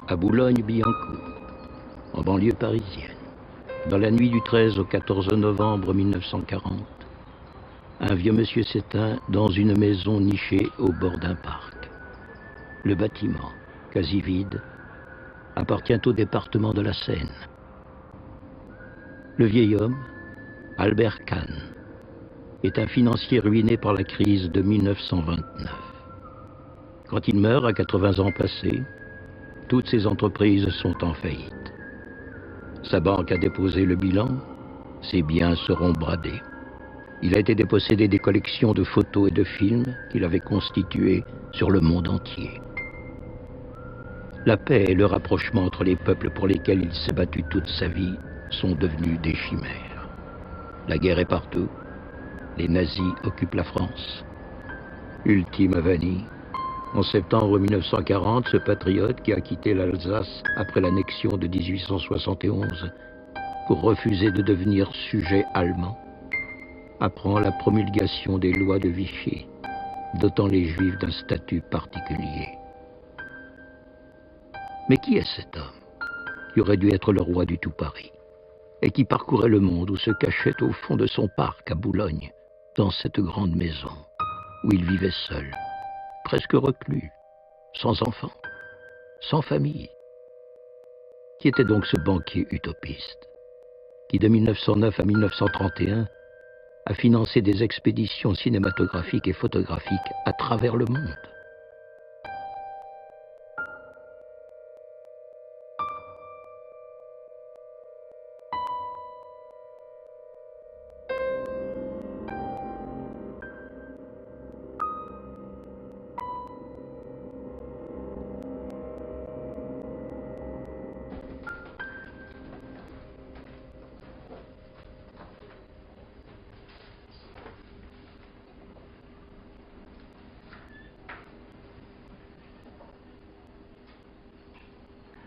à Boulogne-Billancourt, en banlieue parisienne, dans la nuit du 13 au 14 novembre 1940, un vieux monsieur s'éteint dans une maison nichée au bord d'un parc. Le bâtiment, quasi vide, appartient au département de la Seine. Le vieil homme, Albert Kahn, est un financier ruiné par la crise de 1929. Quand il meurt à 80 ans passés, toutes ses entreprises sont en faillite. Sa banque a déposé le bilan, ses biens seront bradés. Il a été dépossédé des collections de photos et de films qu'il avait constituées sur le monde entier. La paix et le rapprochement entre les peuples pour lesquels il s'est battu toute sa vie sont devenus des chimères. La guerre est partout. Les nazis occupent la France. Ultime avanie. En septembre 1940, ce patriote qui a quitté l'Alsace après l'annexion de 1871 pour refuser de devenir sujet allemand, apprend la promulgation des lois de Vichy, dotant les Juifs d'un statut particulier. Mais qui est cet homme qui aurait dû être le roi du tout Paris et qui parcourait le monde ou se cachait au fond de son parc à Boulogne, dans cette grande maison où il vivait seul, presque reclus, sans enfants, sans famille? Qui était donc ce banquier utopiste qui, de 1909 à 1931, a financé des expéditions cinématographiques et photographiques à travers le monde?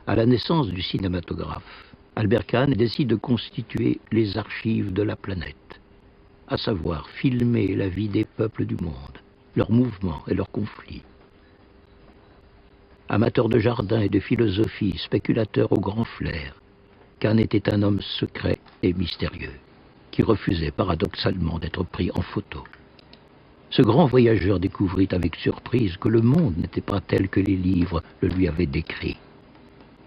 À la naissance du cinématographe, Albert Kahn décide de constituer les archives de la planète, à savoir filmer la vie des peuples du monde, leurs mouvements et leurs conflits. Amateur de jardin et de philosophie, spéculateur au grand flair, Kahn était un homme secret et mystérieux, qui refusait paradoxalement d'être pris en photo. Ce grand voyageur découvrit avec surprise que le monde n'était pas tel que les livres le lui avaient décrit.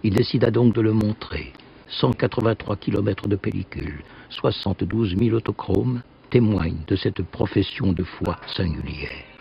Il décida donc de le montrer. 183 kilomètres de pellicule, 72 000 autochromes témoignent de cette profession de foi singulière.